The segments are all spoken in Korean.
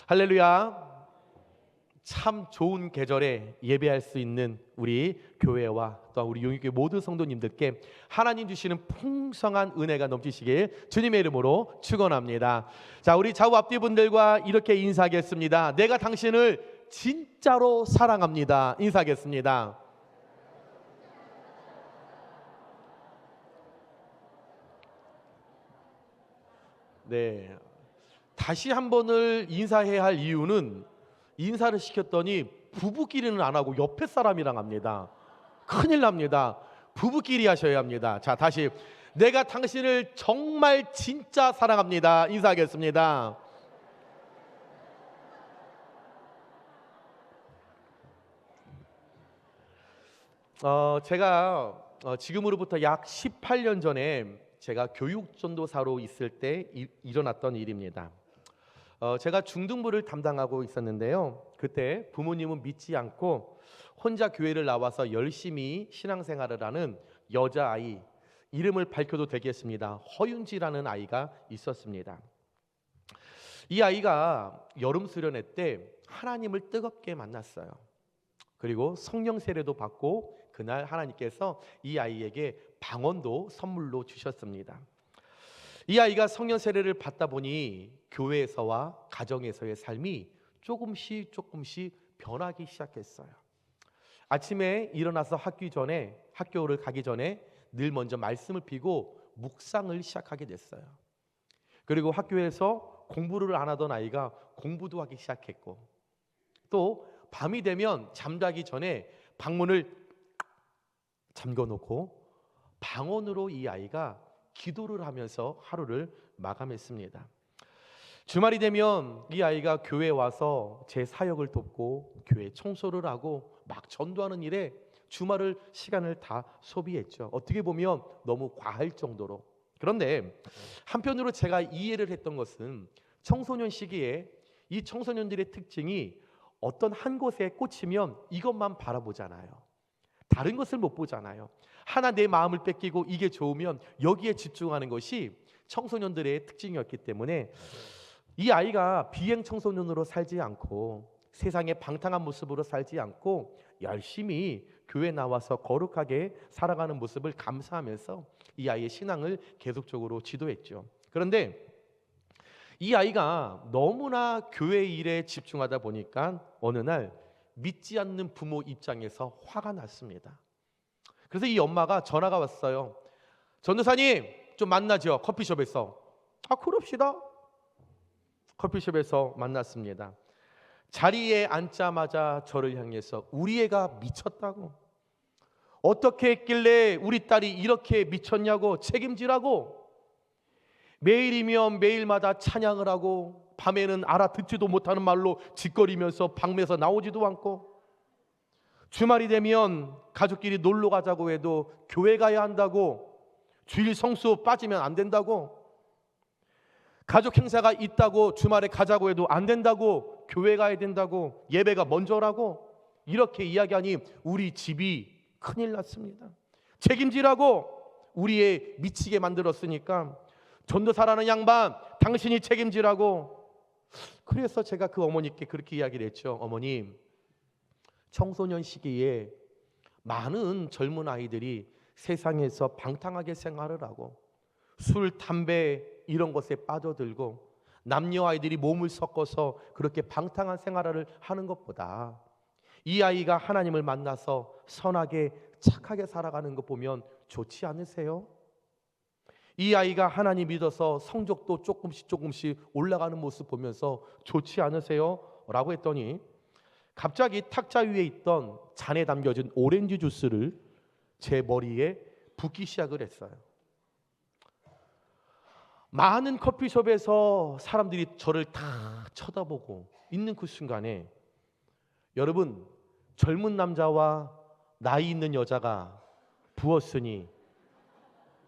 할렐루야. 참 좋은 계절에 예배할 수 있는 우리 교회와 또 우리 용익교회 모든 성도님들께 하나님 주시는 풍성한 은혜가 넘치시길 주님의 이름으로 축원합니다. 자, 우리 좌우 앞뒤 분들과 이렇게 인사하겠습니다. 내가 당신을 진짜로 사랑합니다. 인사하겠습니다. 네, 다시 한 번을 인사해야 할 이유는 인사를 시켰더니 부부끼리는 안 하고 옆에 사람이랑 합니다. 큰일 납니다. 부부끼리 하셔야 합니다. 자, 다시 내가 당신을 정말 진짜 사랑합니다. 인사하겠습니다. 제가 지금으로부터 약 18년 전에 제가 교육전도사로 있을 때 일어났던 일입니다. 제가 중등부를 담당하고 있었는데요. 그때 부모님은 믿지 않고 혼자 교회를 나와서 열심히 신앙생활을 하는 여자아이, 이름을 밝혀도 되겠습니다. 허윤지라는 아이가 있었습니다. 이 아이가 여름 수련회 때 하나님을 뜨겁게 만났어요. 그리고 성령 세례도 받고 그날 하나님께서 이 아이에게 방언도 선물로 주셨습니다. 이 아이가 성령 세례를 받다 보니 교회에서와 가정에서의 삶이 조금씩 변하기 시작했어요. 아침에 일어나서 학교를 가기 전에 늘 먼저 말씀을 피고 묵상을 시작하게 됐어요. 그리고 학교에서 공부를 안 하던 아이가 공부도 하기 시작했고, 또 밤이 되면 잠자기 전에 방문을 잠궈놓고 방언으로 이 아이가 기도를 하면서 하루를 마감했습니다. 주말이 되면 이 아이가 교회에 와서 제 사역을 돕고 교회 청소를 하고 막 전도하는 일에 시간을 다 소비했죠. 어떻게 보면 너무 과할 정도로. 그런데 한편으로 제가 이해를 했던 것은 청소년 시기에 이 청소년들의 특징이 어떤 한 곳에 꽂히면 이것만 바라보잖아요. 다른 것을 못 보잖아요. 하나 내 마음을 뺏기고 이게 좋으면 여기에 집중하는 것이 청소년들의 특징이었기 때문에 이 아이가 비행 청소년으로 살지 않고 세상의 방탕한 모습으로 살지 않고 열심히 교회 나와서 거룩하게 살아가는 모습을 감사하면서 이 아이의 신앙을 계속적으로 지도했죠. 그런데 이 아이가 너무나 교회 일에 집중하다 보니까 어느 날 믿지 않는 부모 입장에서 화가 났습니다. 그래서 이 엄마가 전화가 왔어요. 전도사님, 좀 만나죠. 커피숍에서. 그럽시다. 커피숍에서 만났습니다. 자리에 앉자마자 저를 향해서 우리 애가 미쳤다고, 어떻게 했길래 우리 딸이 이렇게 미쳤냐고, 책임지라고, 매일이면 매일마다 찬양을 하고 밤에는 알아듣지도 못하는 말로 짓거리면서 방에서 나오지도 않고, 주말이 되면 가족끼리 놀러 가자고 해도 교회 가야 한다고, 주일 성수 빠지면 안 된다고, 가족 행사가 있다고 주말에 가자고 해도 안 된다고, 교회 가야 된다고, 예배가 먼저라고, 이렇게 이야기하니 우리 집이 큰일 났습니다. 책임지라고, 우리 애 미치게 만들었으니까 전도사라는 양반 당신이 책임지라고. 그래서 제가 그 어머니께 그렇게 이야기를 했죠. 어머님, 청소년 시기에 많은 젊은 아이들이 세상에서 방탕하게 생활을 하고 술, 담배 이런 것에 빠져들고 남녀 아이들이 몸을 섞어서 그렇게 방탕한 생활을 하는 것보다 이 아이가 하나님을 만나서 선하게 착하게 살아가는 거 보면 좋지 않으세요? 이 아이가 하나님 믿어서 성적도 조금씩 올라가는 모습 보면서 좋지 않으세요? 라고 했더니 갑자기 탁자 위에 있던 잔에 담겨진 오렌지 주스를 제 머리에 붓기 시작을 했어요. 많은 커피숍에서 사람들이 저를 다 쳐다보고 있는 그 순간에, 여러분, 젊은 남자와 나이 있는 여자가 부었으니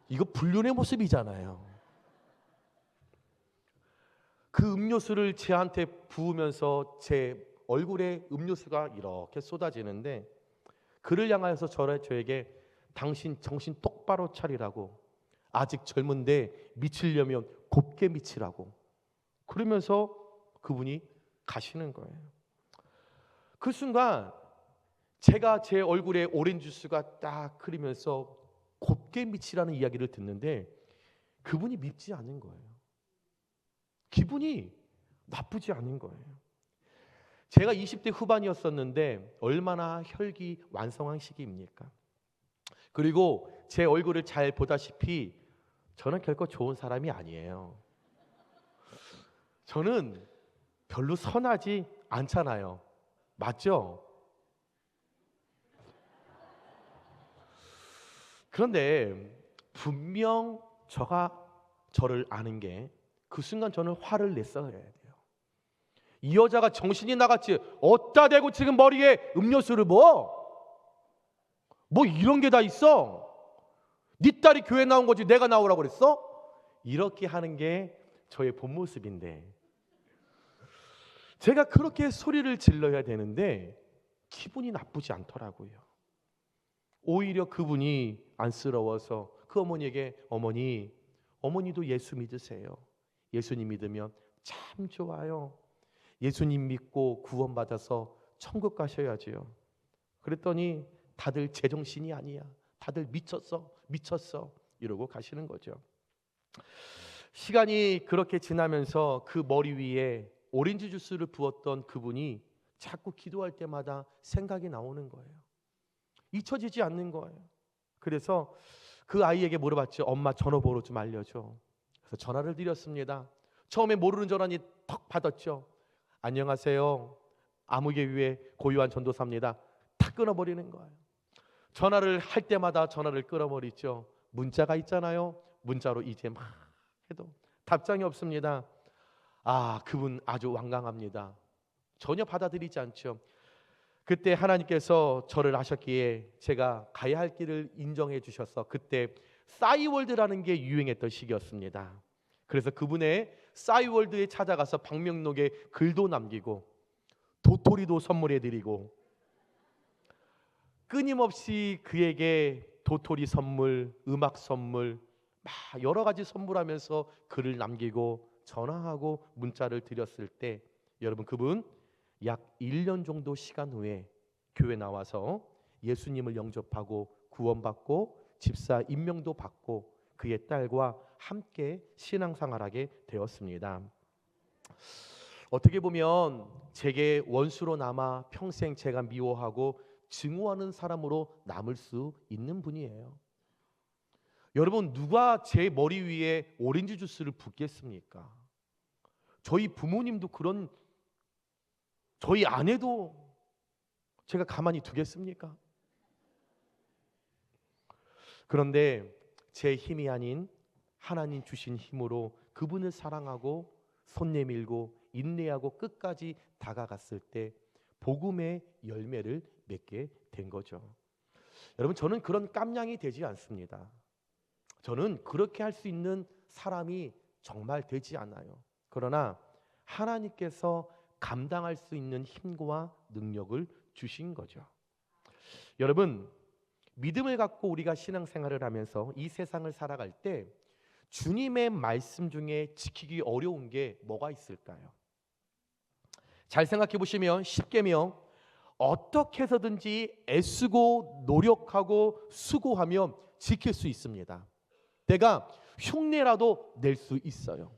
이거 불륜의 모습이잖아요. 그 음료수를 제한테 부으면서 제 얼굴에 음료수가 이렇게 쏟아지는데, 그를 향하여서 저에게 당신 정신 똑바로 차리라고, 아직 젊은데 미치려면 곱게 미치라고, 그러면서 그분이 가시는 거예요. 그 순간 제가 제 얼굴에 오렌지 주스가 딱 흐르면서 곱게 미치라는 이야기를 듣는데 그분이 밉지 않은 거예요. 기분이 나쁘지 않은 거예요. 제가 20대 후반이었었는데 얼마나 혈기완성한 시기입니까? 그리고 제 얼굴을 잘 보다시피 저는 결코 좋은 사람이 아니에요. 저는 별로 선하지 않잖아요. 맞죠? 그런데 분명 저를 아는 게 그 순간 저는 화를 냈어야 돼요. 이 여자가 정신이 나갔지. 어디다 대고 지금 머리에 음료수를 뭐 이런 게 다 있어? 네 딸이 교회 나온 거지 내가 나오라고 그랬어? 이렇게 하는 게 저의 본 모습인데 제가 그렇게 소리를 질러야 되는데 기분이 나쁘지 않더라고요. 오히려 그분이 안쓰러워서 그 어머니에게 어머니도 예수 믿으세요. 예수님 믿으면 참 좋아요. 예수님 믿고 구원받아서 천국 가셔야지요. 그랬더니 다들 제정신이 아니야. 다들 미쳤어 이러고 가시는 거죠. 시간이 그렇게 지나면서 그 머리 위에 오렌지 주스를 부었던 그분이 자꾸 기도할 때마다 생각이 나오는 거예요. 잊혀지지 않는 거예요. 그래서 그 아이에게 물어봤죠. 엄마 전화번호 좀 알려줘. 그래서 전화를 드렸습니다. 처음에 모르는 전화니 턱 받았죠. 안녕하세요. 아무개교회 고유한 전도사입니다. 탁 끊어버리는 거예요. 전화를 할 때마다 전화를 끊어버리죠. 문자가 있잖아요. 문자로 이제 막 해도 답장이 없습니다. 그분 아주 완강합니다. 전혀 받아들이지 않죠. 그때 하나님께서 저를 하셨기에 제가 가야 할 길을 인정해 주셔서 그때 싸이월드라는 게 유행했던 시기였습니다. 그래서 그분의 싸이월드에 찾아가서 방명록에 글도 남기고 도토리도 선물해 드리고 끊임없이 그에게 도토리 선물, 음악 선물 막 여러 가지 선물하면서 글을 남기고 전화하고 문자를 드렸을 때 여러분 그분 약 1년 정도 시간 후에 교회 나와서 예수님을 영접하고 구원받고 집사 임명도 받고 그의 딸과 함께 신앙생활하게 되었습니다. 어떻게 보면 제게 원수로 남아 평생 제가 미워하고 증오하는 사람으로 남을 수 있는 분이에요. 여러분 누가 제 머리 위에 오렌지 주스를 붓겠습니까? 저희 부모님도 그런 저희 아내도 제가 가만히 두겠습니까? 그런데 제 힘이 아닌 하나님 주신 힘으로 그분을 사랑하고 손 내밀고 인내하고 끝까지 다가갔을 때 복음의 열매를 맺게 된 거죠. 여러분 저는 그런 깜냥이 되지 않습니다. 저는 그렇게 할 수 있는 사람이 정말 되지 않아요. 그러나 하나님께서 감당할 수 있는 힘과 능력을 주신 거죠. 여러분 믿음을 갖고 우리가 신앙생활을 하면서 이 세상을 살아갈 때 주님의 말씀 중에 지키기 어려운 게 뭐가 있을까요? 잘 생각해 보시면 10계명 어떻게 해서든지 애쓰고 노력하고 수고하면 지킬 수 있습니다. 내가 흉내라도 낼 수 있어요.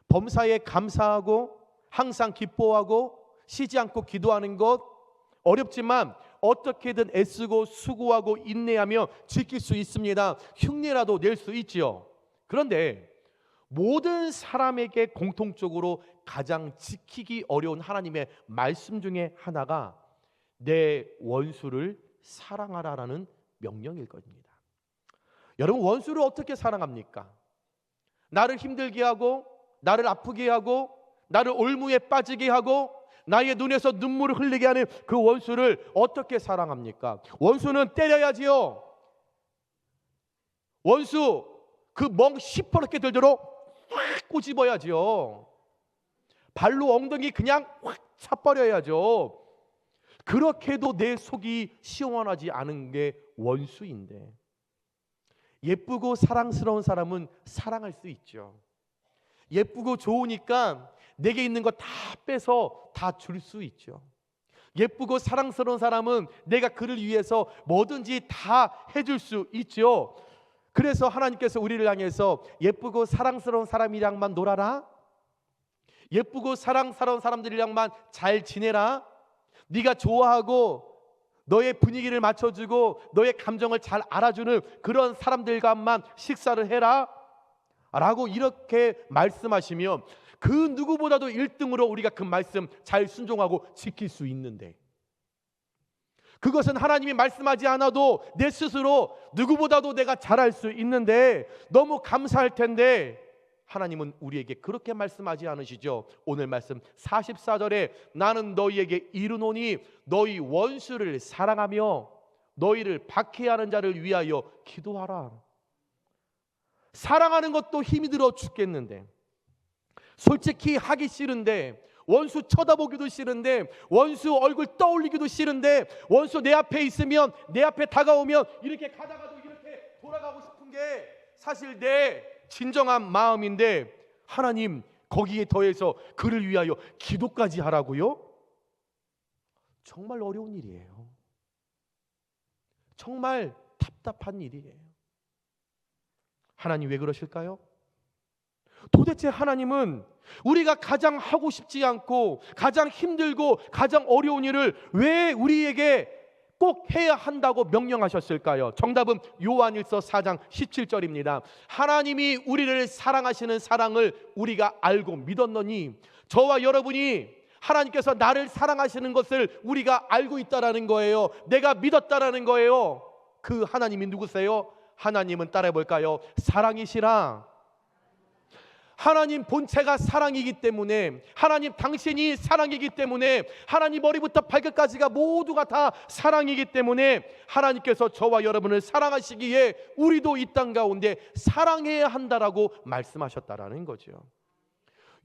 범사에 감사하고 항상 기뻐하고 쉬지 않고 기도하는 것 어렵지만 어떻게든 애쓰고 수고하고 인내하며 지킬 수 있습니다. 흉내라도 낼 수 있지요. 그런데 모든 사람에게 공통적으로 가장 지키기 어려운 하나님의 말씀 중에 하나가 내 원수를 사랑하라라는 명령일 겁니다. 여러분 원수를 어떻게 사랑합니까? 나를 힘들게 하고 나를 아프게 하고 나를 올무에 빠지게 하고 나의 눈에서 눈물을 흘리게 하는 그 원수를 어떻게 사랑합니까? 원수는 때려야지요. 원수 그 멍 시퍼렇게 들도록 확 꼬집어야지요. 발로 엉덩이 그냥 확 차버려야죠. 그렇게도 내 속이 시원하지 않은 게 원수인데 예쁘고 사랑스러운 사람은 사랑할 수 있죠. 예쁘고 좋으니까 내게 있는 거 다 빼서 다 줄 수 있죠. 예쁘고 사랑스러운 사람은 내가 그를 위해서 뭐든지 다 해줄 수 있죠. 그래서 하나님께서 우리를 향해서 예쁘고 사랑스러운 사람이랑만 놀아라, 예쁘고 사랑스러운 사람들이랑만 잘 지내라, 네가 좋아하고 너의 분위기를 맞춰주고 너의 감정을 잘 알아주는 그런 사람들과만 식사를 해라 라고 이렇게 말씀하시면 그 누구보다도 1등으로 우리가 그 말씀 잘 순종하고 지킬 수 있는데, 그것은 하나님이 말씀하지 않아도 내 스스로 누구보다도 내가 잘할 수 있는데 너무 감사할 텐데 하나님은 우리에게 그렇게 말씀하지 않으시죠. 오늘 말씀 44절에 나는 너희에게 이르노니 너희 원수를 사랑하며 너희를 박해하는 자를 위하여 기도하라. 사랑하는 것도 힘이 들어 죽겠는데, 솔직히 하기 싫은데, 원수 쳐다보기도 싫은데, 원수 얼굴 떠올리기도 싫은데, 원수 내 앞에 있으면, 내 앞에 다가오면 이렇게 가다가도 이렇게 돌아가고 싶은 게 사실 내 진정한 마음인데, 하나님 거기에 더해서 그를 위하여 기도까지 하라고요? 정말 어려운 일이에요. 정말 답답한 일이에요. 하나님 왜 그러실까요? 도대체 하나님은 우리가 가장 하고 싶지 않고 가장 힘들고 가장 어려운 일을 왜 우리에게 꼭 해야 한다고 명령하셨을까요? 정답은 요한일서 4장 17절입니다. 하나님이 우리를 사랑하시는 사랑을 우리가 알고 믿었노니, 저와 여러분이 하나님께서 나를 사랑하시는 것을 우리가 알고 있다라는 거예요. 내가 믿었다라는 거예요. 그 하나님이 누구세요? 하나님은 따라해 볼까요? 사랑이시라. 하나님 본체가 사랑이기 때문에, 하나님 당신이 사랑이기 때문에, 하나님 머리부터 발끝까지가 모두가 다 사랑이기 때문에 하나님께서 저와 여러분을 사랑하시기에 우리도 이 땅 가운데 사랑해야 한다라고 말씀하셨다라는 거죠.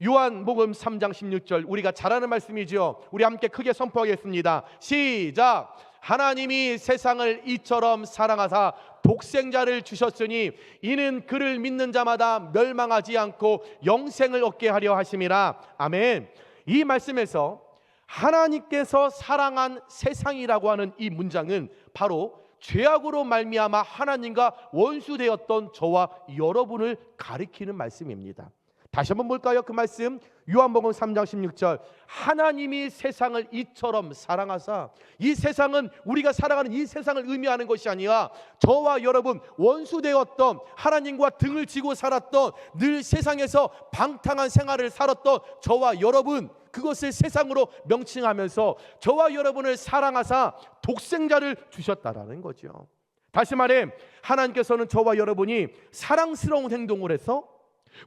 요한복음 3장 16절, 우리가 잘 아는 말씀이죠. 우리 함께 크게 선포하겠습니다. 시작. 하나님이 세상을 이처럼 사랑하사 독생자를 주셨으니 이는 그를 믿는 자마다 멸망하지 않고 영생을 얻게 하려 하심이라. 아멘. 이 말씀에서 하나님께서 사랑한 세상이라고 하는 이 문장은 바로 죄악으로 말미암아 하나님과 원수되었던 저와 여러분을 가리키는 말씀입니다. 다시 한번 볼까요? 그 말씀 요한복음 3장 16절, 하나님이 세상을 이처럼 사랑하사, 이 세상은 우리가 살아가는 이 세상을 의미하는 것이 아니라 저와 여러분 원수되었던, 하나님과 등을 지고 살았던, 늘 세상에서 방탕한 생활을 살았던 저와 여러분, 그것을 세상으로 명칭하면서 저와 여러분을 사랑하사 독생자를 주셨다라는 거죠. 다시 말해 하나님께서는 저와 여러분이 사랑스러운 행동을 해서,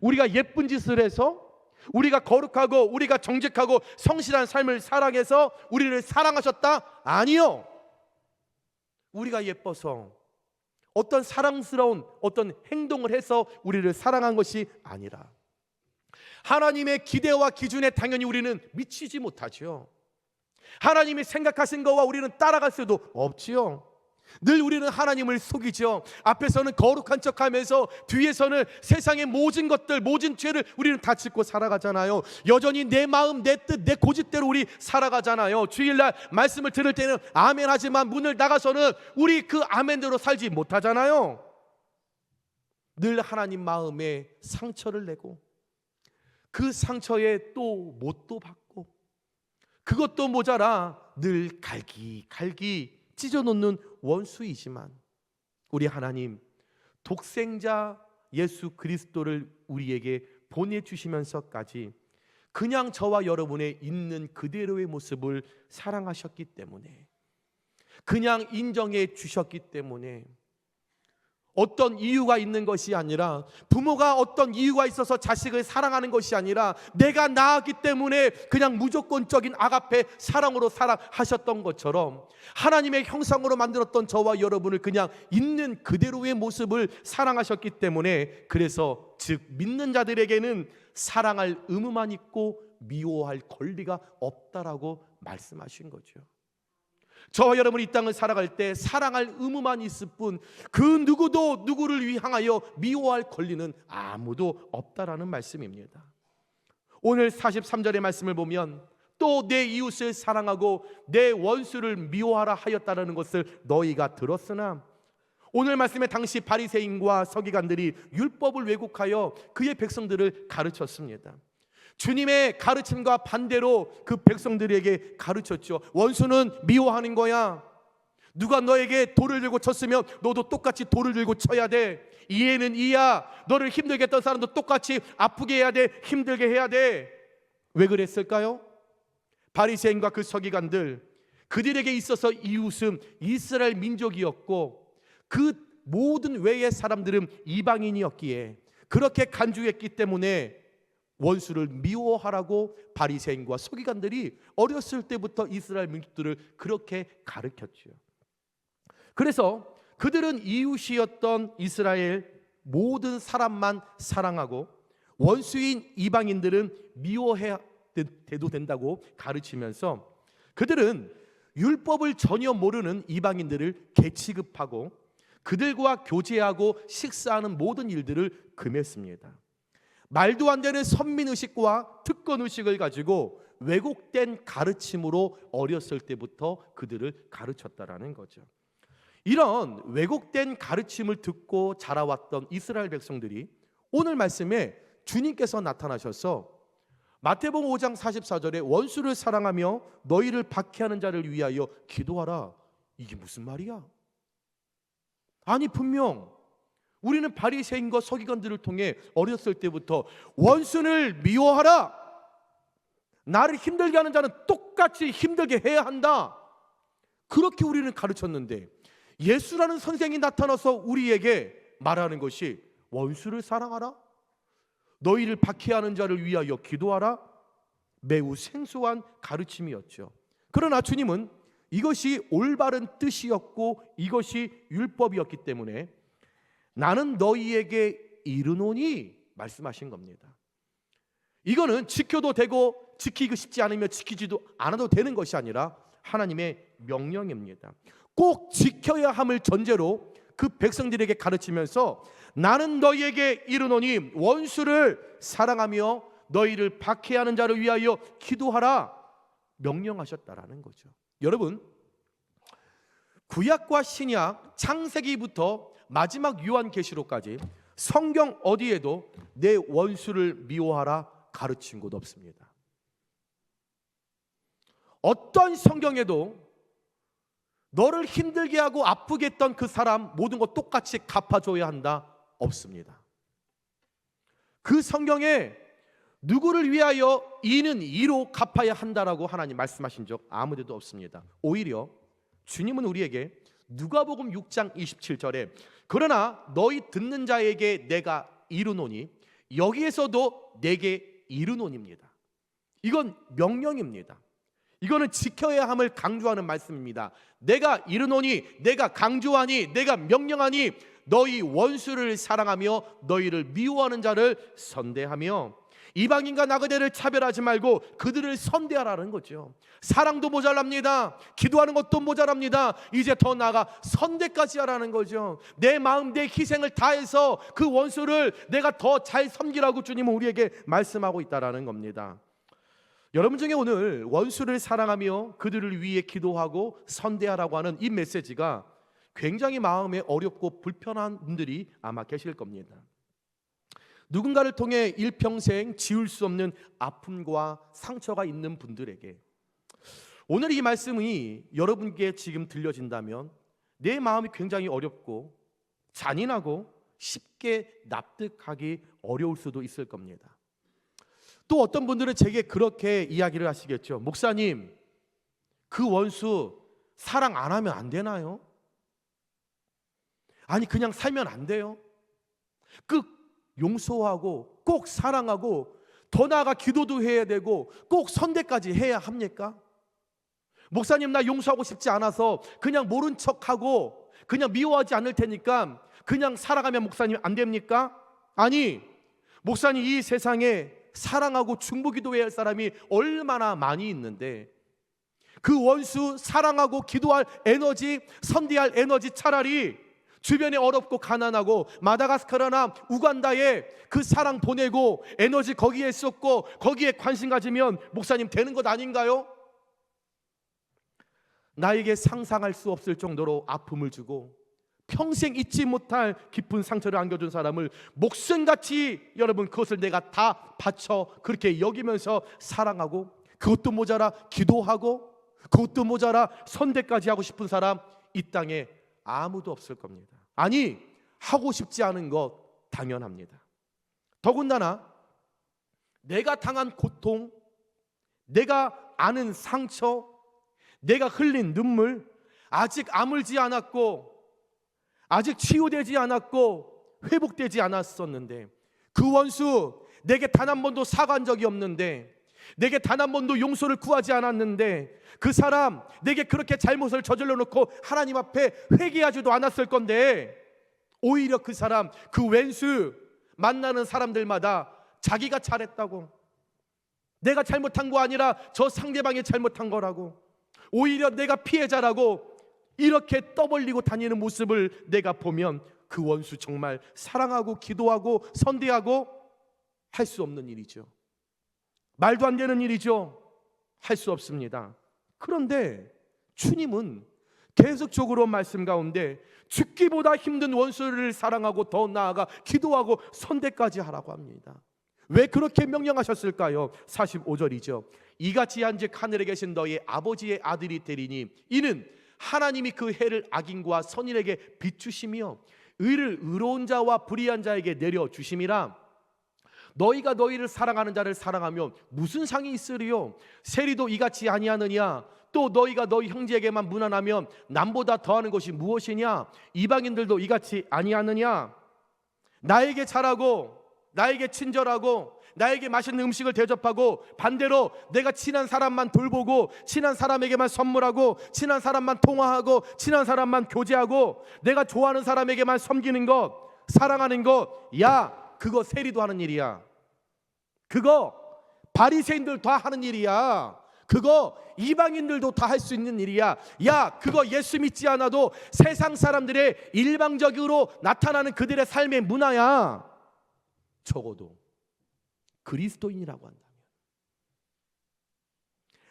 우리가 예쁜 짓을 해서, 우리가 거룩하고 우리가 정직하고 성실한 삶을 살아가서 우리를 사랑하셨다? 아니요. 우리가 예뻐서 어떤 사랑스러운 어떤 행동을 해서 우리를 사랑한 것이 아니라 하나님의 기대와 기준에 당연히 우리는 미치지 못하죠. 하나님이 생각하신 것과 우리는 따라갈 수도 없지요. 늘 우리는 하나님을 속이죠. 앞에서는 거룩한 척하면서 뒤에서는 세상의 모든 것들, 모든 죄를 우리는 다 짓고 살아가잖아요. 여전히 내 마음, 내 뜻, 내 고집대로 우리 살아가잖아요. 주일날 말씀을 들을 때는 아멘 하지만 문을 나가서는 우리 그 아멘대로 살지 못하잖아요. 늘 하나님 마음에 상처를 내고 그 상처에 또 못도 받고 그것도 모자라 늘 갈기 찢어놓는 원수이지만 우리 하나님 독생자 예수 그리스도를 우리에게 보내주시면서까지 그냥 저와 여러분의 있는 그대로의 모습을 사랑하셨기 때문에, 그냥 인정해 주셨기 때문에, 어떤 이유가 있는 것이 아니라, 부모가 어떤 이유가 있어서 자식을 사랑하는 것이 아니라 내가 낳았기 때문에 그냥 무조건적인 아가페 사랑으로 사랑하셨던 것처럼 하나님의 형상으로 만들었던 저와 여러분을 그냥 있는 그대로의 모습을 사랑하셨기 때문에, 그래서 즉 믿는 자들에게는 사랑할 의무만 있고 미워할 권리가 없다라고 말씀하신 거죠. 저와 여러분이 이 땅을 살아갈 때 사랑할 의무만 있을 뿐 그 누구도 누구를 향하여 미워할 권리는 아무도 없다라는 말씀입니다. 오늘 43절의 말씀을 보면 또 내 이웃을 사랑하고 내 원수를 미워하라 하였다는 것을 너희가 들었으나, 오늘 말씀에 당시 바리새인과 서기관들이 율법을 왜곡하여 그의 백성들을 가르쳤습니다. 주님의 가르침과 반대로 그 백성들에게 가르쳤죠. 원수는 미워하는 거야. 누가 너에게 돌을 들고 쳤으면 너도 똑같이 돌을 들고 쳐야 돼. 이해는 이야. 너를 힘들게 했던 사람도 똑같이 아프게 해야 돼. 힘들게 해야 돼. 왜 그랬을까요? 바리새인과 그 서기관들, 그들에게 있어서 이웃은 이스라엘 민족이었고 그 모든 외의 사람들은 이방인이었기에 그렇게 간주했기 때문에 원수를 미워하라고 바리새인과 서기관들이 어렸을 때부터 이스라엘 민족들을 그렇게 가르쳤죠. 그래서 그들은 이웃이었던 이스라엘 모든 사람만 사랑하고 원수인 이방인들은 미워해야 돼도 된다고 가르치면서 그들은 율법을 전혀 모르는 이방인들을 개취급하고 그들과 교제하고 식사하는 모든 일들을 금했습니다. 말도 안 되는 선민의식과 특권의식을 가지고 왜곡된 가르침으로 어렸을 때부터 그들을 가르쳤다라는 거죠. 이런 왜곡된 가르침을 듣고 자라왔던 이스라엘 백성들이 오늘 말씀에 주님께서 나타나셔서 마태복음 5장 44절에 원수를 사랑하며 너희를 박해하는 자를 위하여 기도하라. 이게 무슨 말이야? 아니, 분명 우리는 바리새인과 서기관들을 통해 어렸을 때부터 원수를 미워하라, 나를 힘들게 하는 자는 똑같이 힘들게 해야 한다, 그렇게 우리는 가르쳤는데 예수라는 선생이 나타나서 우리에게 말하는 것이 원수를 사랑하라, 너희를 박해하는 자를 위하여 기도하라. 매우 생소한 가르침이었죠. 그러나 주님은 이것이 올바른 뜻이었고 이것이 율법이었기 때문에 나는 너희에게 이르노니 말씀하신 겁니다. 이거는 지켜도 되고 지키기 쉽지 않으면 지키지도 않아도 되는 것이 아니라 하나님의 명령입니다. 꼭 지켜야 함을 전제로 그 백성들에게 가르치면서 나는 너희에게 이르노니 원수를 사랑하며 너희를 박해하는 자를 위하여 기도하라 명령하셨다라는 거죠. 여러분, 구약과 신약, 창세기부터 마지막 요한계시록까지 성경 어디에도 내 원수를 미워하라 가르친 곳 없습니다. 어떤 성경에도 너를 힘들게 하고 아프게 했던 그 사람 모든 것 똑같이 갚아줘야 한다 없습니다. 그 성경에 누구를 위하여 이는 이로 갚아야 한다라고 하나님 말씀하신 적 아무 데도 없습니다. 오히려 주님은 우리에게 누가복음 6장 27절에 그러나 너희 듣는 자에게 내가 이르노니, 여기에서도 내게 이르노니입니다. 이건 명령입니다. 이거는 지켜야 함을 강조하는 말씀입니다. 내가 이르노니, 내가 강조하니, 내가 명령하니 너희 원수를 사랑하며 너희를 미워하는 자를 선대하며, 이방인과 나그네를 차별하지 말고 그들을 선대하라는 거죠. 사랑도 모자랍니다. 기도하는 것도 모자랍니다. 이제 더 나아가 선대까지 하라는 거죠. 내 마음, 내 희생을 다해서 그 원수를 내가 더 잘 섬기라고 주님은 우리에게 말씀하고 있다라는 겁니다. 여러분 중에 오늘 원수를 사랑하며 그들을 위해 기도하고 선대하라고 하는 이 메시지가 굉장히 마음에 어렵고 불편한 분들이 아마 계실 겁니다. 누군가를 통해 일평생 지울 수 없는 아픔과 상처가 있는 분들에게 오늘 이 말씀이 여러분께 지금 들려진다면 내 마음이 굉장히 어렵고 잔인하고 쉽게 납득하기 어려울 수도 있을 겁니다. 또 어떤 분들은 제게 그렇게 이야기를 하시겠죠. 목사님, 그 원수 사랑 안 하면 안 되나요? 아니, 그냥 살면 안 돼요? 꼭 용서하고 꼭 사랑하고 더 나아가 기도도 해야 되고 꼭 선대까지 해야 합니까? 목사님, 나 용서하고 싶지 않아서 그냥 모른 척하고 그냥 미워하지 않을 테니까 그냥 살아가면 목사님 안 됩니까? 아니, 목사님, 이 세상에 사랑하고 중보기도해야 할 사람이 얼마나 많이 있는데 그 원수 사랑하고 기도할 에너지, 선대할 에너지 차라리 주변에 어렵고 가난하고 마다가스카르나 우간다에 그 사랑 보내고 에너지 거기에 쏟고 거기에 관심 가지면 목사님 되는 것 아닌가요? 나에게 상상할 수 없을 정도로 아픔을 주고 평생 잊지 못할 깊은 상처를 안겨준 사람을 목숨같이 여러분 그것을 내가 다 바쳐 그렇게 여기면서 사랑하고 그것도 모자라 기도하고 그것도 모자라 선대까지 하고 싶은 사람 이 땅에 아무도 없을 겁니다. 아니, 하고 싶지 않은 것 당연합니다. 더군다나 내가 당한 고통, 내가 아는 상처, 내가 흘린 눈물, 아직 아물지 않았고 아직 치유되지 않았고 회복되지 않았었는데 그 원수 내게 단 한 번도 사과한 적이 없는데 내게 단 한 번도 용서를 구하지 않았는데 그 사람 내게 그렇게 잘못을 저질러 놓고 하나님 앞에 회개하지도 않았을 건데 오히려 그 사람 그 왼수 만나는 사람들마다 자기가 잘했다고 내가 잘못한 거 아니라 저 상대방이 잘못한 거라고 오히려 내가 피해자라고 이렇게 떠벌리고 다니는 모습을 내가 보면 그 원수 정말 사랑하고 기도하고 선대하고 할 수 없는 일이죠. 말도 안 되는 일이죠. 할 수 없습니다. 그런데 주님은 계속적으로 말씀 가운데 죽기보다 힘든 원수를 사랑하고 더 나아가 기도하고 선대까지 하라고 합니다. 왜 그렇게 명령하셨을까요? 45절이죠. 이같이 한즉 하늘에 계신 너희 아버지의 아들이 되리니 이는 하나님이 그 해를 악인과 선인에게 비추시며 의를 의로운 자와 불의한 자에게 내려주심이라. 너희가 너희를 사랑하는 자를 사랑하면 무슨 상이 있으리요? 세리도 이같이 아니하느냐? 또 너희가 너희 형제에게만 무난하면 남보다 더하는 것이 무엇이냐? 이방인들도 이같이 아니하느냐? 나에게 잘하고 나에게 친절하고 나에게 맛있는 음식을 대접하고 반대로 내가 친한 사람만 돌보고 친한 사람에게만 선물하고 친한 사람만 통화하고 친한 사람만 교제하고 내가 좋아하는 사람에게만 섬기는 것 사랑하는 것 야 그거 세리도 하는 일이야. 그거 바리새인들 다 하는 일이야. 그거 이방인들도 다 할 수 있는 일이야. 야 그거 예수 믿지 않아도 세상 사람들의 일방적으로 나타나는 그들의 삶의 문화야. 적어도 그리스도인이라고 한다면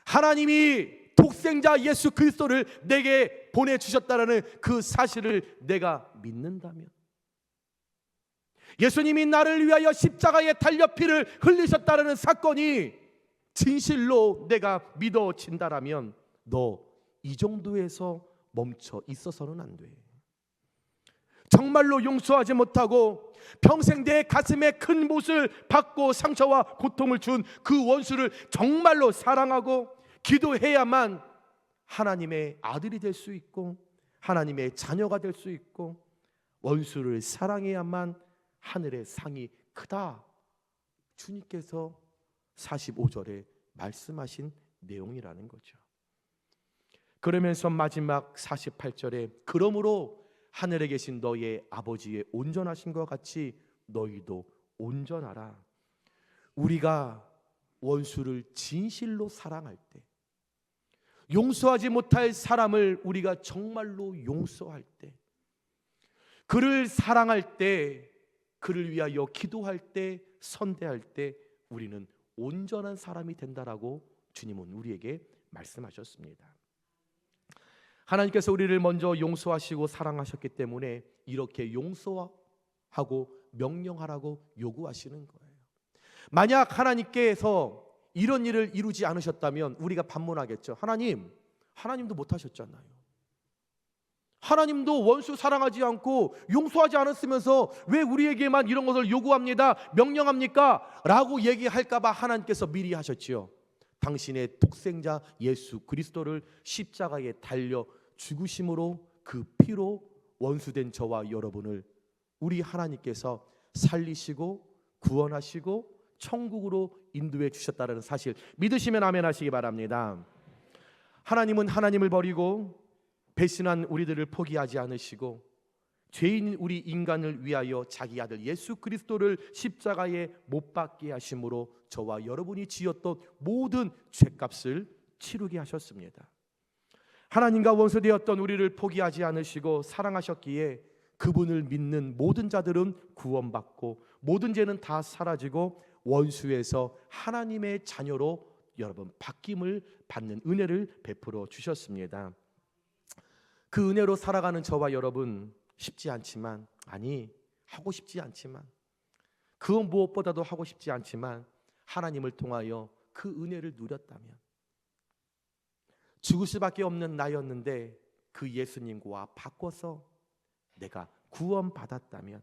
하나님이 독생자 예수 그리스도를 내게 보내주셨다는 그 사실을 내가 믿는다면 예수님이 나를 위하여 십자가에 달려 피를 흘리셨다는 사건이 진실로 내가 믿어진다라면 너 이 정도에서 멈춰 있어서는 안 돼. 정말로 용서하지 못하고 평생 내 가슴에 큰 못을 받고 상처와 고통을 준 그 원수를 정말로 사랑하고 기도해야만 하나님의 아들이 될 수 있고 하나님의 자녀가 될 수 있고 원수를 사랑해야만 하늘의 상이 크다. 주님께서 45절에 말씀하신 내용이라는 거죠. 그러면서 마지막 48절에 그러므로 하늘에 계신 너희의 아버지의 온전하신 것 같이 너희도 온전하라. 우리가 원수를 진실로 사랑할 때 용서하지 못할 사람을 우리가 정말로 용서할 때 그를 사랑할 때 그를 위하여 기도할 때 선대할 때 우리는 온전한 사람이 된다라고 주님은 우리에게 말씀하셨습니다. 하나님께서 우리를 먼저 용서하시고 사랑하셨기 때문에 이렇게 용서하고 명령하라고 요구하시는 거예요. 만약 하나님께서 이런 일을 이루지 않으셨다면 우리가 반문하겠죠. 하나님도 못하셨잖아요. 하나님도 원수 사랑하지 않고 용서하지 않았으면서 왜 우리에게만 이런 것을 요구합니다, 명령합니까? 라고 얘기할까 봐 하나님께서 미리 하셨지요. 당신의 독생자 예수 그리스도를 십자가에 달려 죽으심으로 그 피로 원수된 저와 여러분을 우리 하나님께서 살리시고 구원하시고 천국으로 인도해 주셨다는 사실 믿으시면 아멘 하시기 바랍니다. 하나님은 하나님을 버리고 배신한 우리들을 포기하지 않으시고 죄인 우리 인간을 위하여 자기 아들 예수 그리스도를 십자가에 못 박게 하심으로 저와 여러분이 지었던 모든 죄값을 치르게 하셨습니다. 하나님과 원수되었던 우리를 포기하지 않으시고 사랑하셨기에 그분을 믿는 모든 자들은 구원받고 모든 죄는 다 사라지고 원수에서 하나님의 자녀로 여러분 바뀜을 받는 은혜를 베풀어 주셨습니다. 그 은혜로 살아가는 저와 여러분 쉽지 않지만, 하고 싶지 않지만, 그 무엇보다도 하고 싶지 않지만 하나님을 통하여 그 은혜를 누렸다면, 죽을 수밖에 없는 나였는데 그 예수님과 바꿔서 내가 구원받았다면,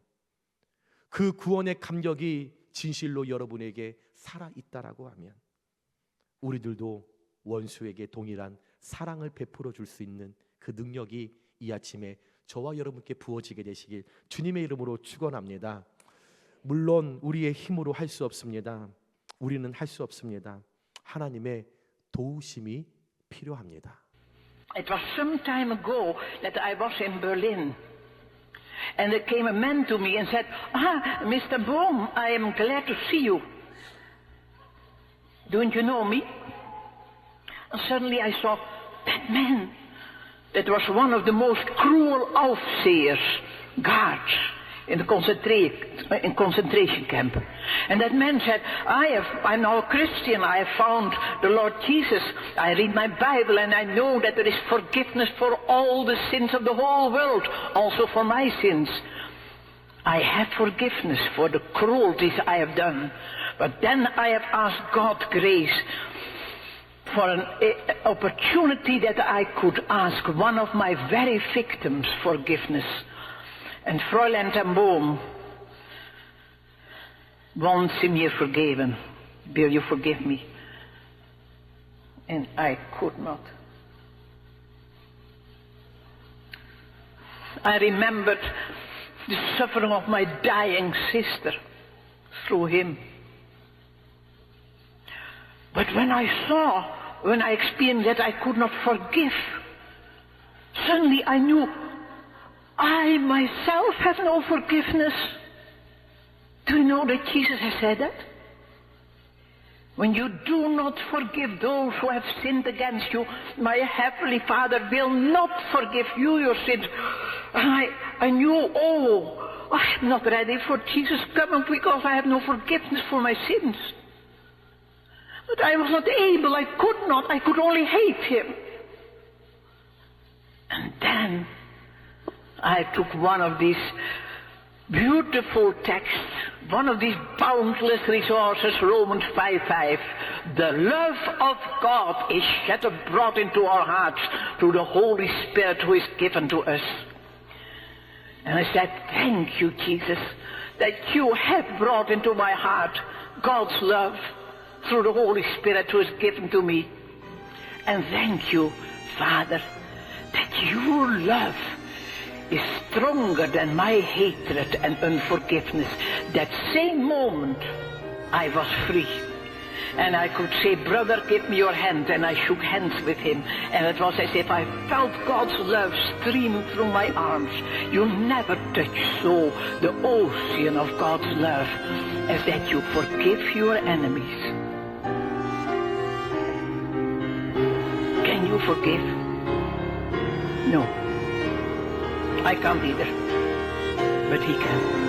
그 구원의 감격이 진실로 여러분에게 살아있다라고 하면 우리들도 원수에게 동일한 사랑을 베풀어 줄 수 있는 그 능력이 이 아침에 저와 여러분께 부어지게 되시길 주님의 이름으로 축원합니다. 물론 우리의 힘으로 할 수 없습니다. 우리는 할 수 없습니다. 하나님의 도우심이 필요합니다. It was some time ago that I was in Berlin. And there came a man to me and said, Mr. Bohm, I am glad to see you. Don't you know me? And suddenly I saw that man. That was one of the most cruel Aufsehers, guards, in the concentration camp. And that man said, I'm now a Christian. I have found the Lord Jesus. I read my Bible and I know that there is forgiveness for all the sins of the whole world, also for my sins. I have forgiveness for the cruelties I have done. But then I have asked God grace for an opportunity that I could ask one of my very victims forgiveness. And Fräulein ten Boom wants him here forgiven. Will you forgive me? And I could not. I remembered the suffering of my dying sister through him. But when I experienced that I could not forgive, suddenly I knew I myself have no forgiveness. Do you know that Jesus has said that? When you do not forgive those who have sinned against you, my heavenly Father will not forgive you your sins. I knew, I am not ready for Jesus coming because I have no forgiveness for my sins. But I was not able, I could only hate him. And then I took one of these beautiful texts, one of these boundless resources, Romans 5:5. The love of God is shed abroad into our hearts through the Holy Spirit who is given to us. And I said, thank you, Jesus, that you have brought into my heart God's love through the Holy Spirit who is given to me. And thank you, Father, that your love is stronger than my hatred and unforgiveness. That same moment I was free. And I could say, brother, give me your hand. And I shook hands with him. And it was as if I felt God's love streaming through my arms. You never touch so the ocean of God's love as that you forgive your enemies. Can you forgive? No. I can't either. But he can.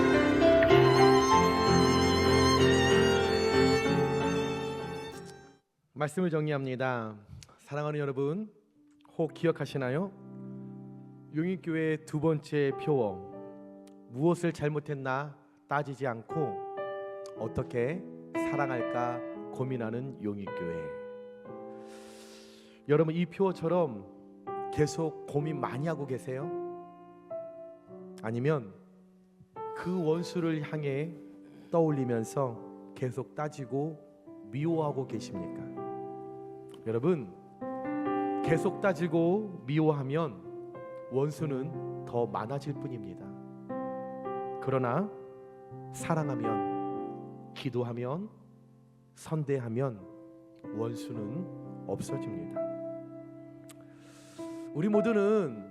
말씀을 정리합니다. 사랑하는 여러분, 혹 기억하시나요? 용인교회의 두 번째 표어, 무엇을 잘못했나 따지지 않고 어떻게 사랑할까 고민하는 용인교회. 여러분, 이 표어처럼 계속 고민 많이 하고 계세요? 아니면 그 원수를 향해 떠올리면서 계속 따지고 미워하고 계십니까? 여러분, 계속 따지고 미워하면 원수는 더 많아질 뿐입니다. 그러나 사랑하면, 기도하면, 선대하면 원수는 없어집니다. 우리 모두는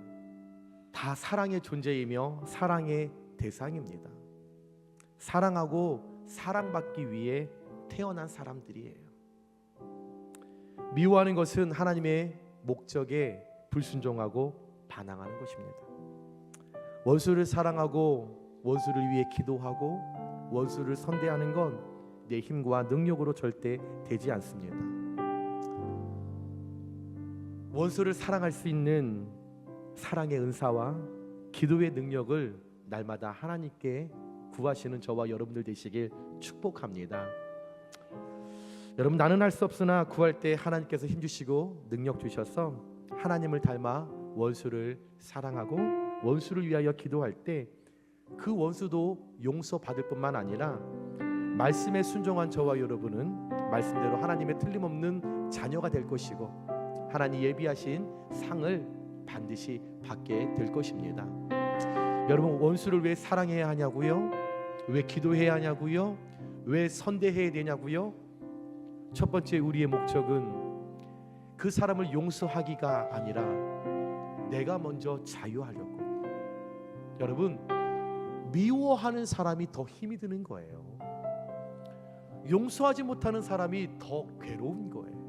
다 사랑의 존재이며 사랑의 대상입니다. 사랑하고 사랑받기 위해 태어난 사람들이에요. 미워하는 것은 하나님의 목적에 불순종하고 반항하는 것입니다. 원수를 사랑하고 원수를 위해 기도하고 원수를 선대하는 건 내 힘과 능력으로 절대 되지 않습니다. 원수를 사랑할 수 있는 사랑의 은사와 기도의 능력을 날마다 하나님께 구하시는 저와 여러분들 되시길 축복합니다. 여러분, 나는 할 수 없으나 구할 때 하나님께서 힘주시고 능력 주셔서 하나님을 닮아 원수를 사랑하고 원수를 위하여 기도할 때 그 원수도 용서받을 뿐만 아니라 말씀에 순종한 저와 여러분은 말씀대로 하나님의 틀림없는 자녀가 될 것이고 하나님 예비하신 상을 반드시 받게 될 것입니다. 여러분, 원수를 왜 사랑해야 하냐고요? 왜 기도해야 하냐고요? 왜 선대해야 되냐고요? 첫 번째, 우리의 목적은 그 사람을 용서하기가 아니라 내가 먼저 자유하려고. 여러분, 미워하는 사람이 더 힘이 드는 거예요. 용서하지 못하는 사람이 더 괴로운 거예요.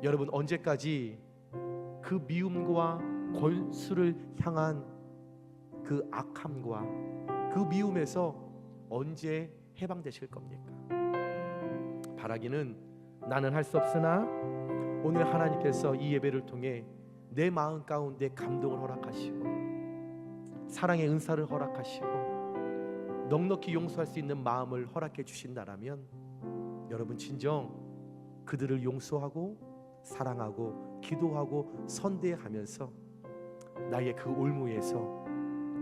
여러분, 언제까지 그 미움과 권수를 향한 그 악함과 그 미움에서 언제 해방되실 겁니까? 바라기는 나는 할 수 없으나 오늘 하나님께서 이 예배를 통해 내 마음 가운데 감동을 허락하시고 사랑의 은사를 허락하시고 넉넉히 용서할 수 있는 마음을 허락해 주신다라면 여러분, 진정 그들을 용서하고 사랑하고 기도하고 선대하면서 나의 그 올무에서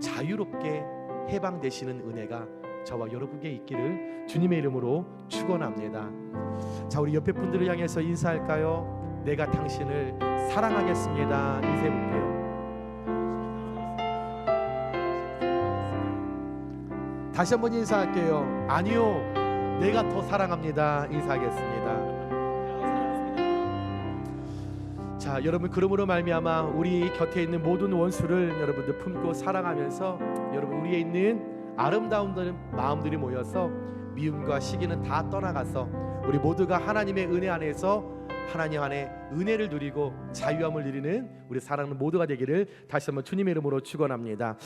자유롭게 해방되시는 은혜가 저와 여러분께 있기를 주님의 이름으로 축원합니다. 자, 우리 옆에 분들을 향해서 인사할까요? 내가 당신을 사랑하겠습니다. 인사해 볼게요. 다시 한번 인사할게요. 아니요, 내가 더 사랑합니다. 인사하겠습니다. 자, 여러분, 그러므로 말미암아 우리 곁에 있는 모든 원수를 여러분들 품고 사랑하면서 여러분, 우리에 있는 아름다운 마음들이 모여서 미움과 시기는 다 떠나가서 우리 모두가 하나님의 은혜 안에서 하나님 안에 은혜를 누리고 자유함을 누리는 우리 사랑하는 모두가 되기를 다시 한번 주님의 이름으로 축원합니다.